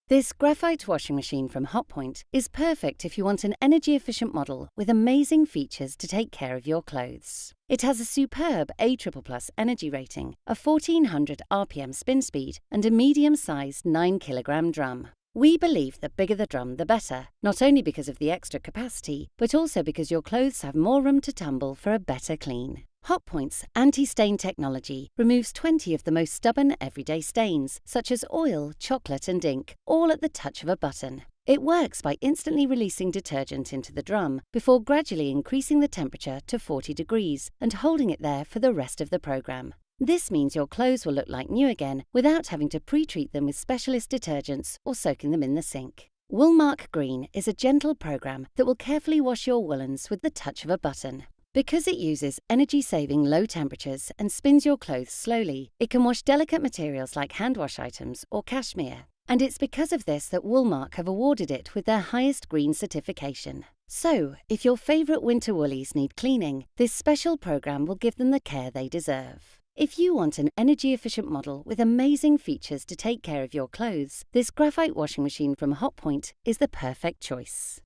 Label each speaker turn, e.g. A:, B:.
A: This graphite washing machine from Hotpoint is perfect if you want an energy-efficient model with amazing features to take care of your clothes. It has a superb A++ energy rating, a 1400 RPM spin speed, and a medium-sized 9-kilogram drum. We believe the bigger the drum, the better, not only because of the extra capacity, but also because your clothes have more room to tumble for a better clean. Hotpoint's anti-stain technology removes 20 of the most stubborn everyday stains, such as oil, chocolate, and ink, all at the touch of a button. It works by instantly releasing detergent into the drum before gradually increasing the temperature to 40 degrees and holding it there for the rest of the program. This means your clothes will look like new again without having to pre-treat them with specialist detergents or soaking them in the sink. Woolmark Green is a gentle program that will carefully wash your woolens with the touch of a button. Because it uses energy-saving low temperatures and spins your clothes slowly, it can wash delicate materials like hand wash items or cashmere. And it's because of this that Woolmark have awarded it with their highest green certification. So, if your favourite winter woolies need cleaning, this special program will give them the care they deserve. If you want an energy-efficient model with amazing features to take care of your clothes, this graphite washing machine from Hotpoint is the perfect choice.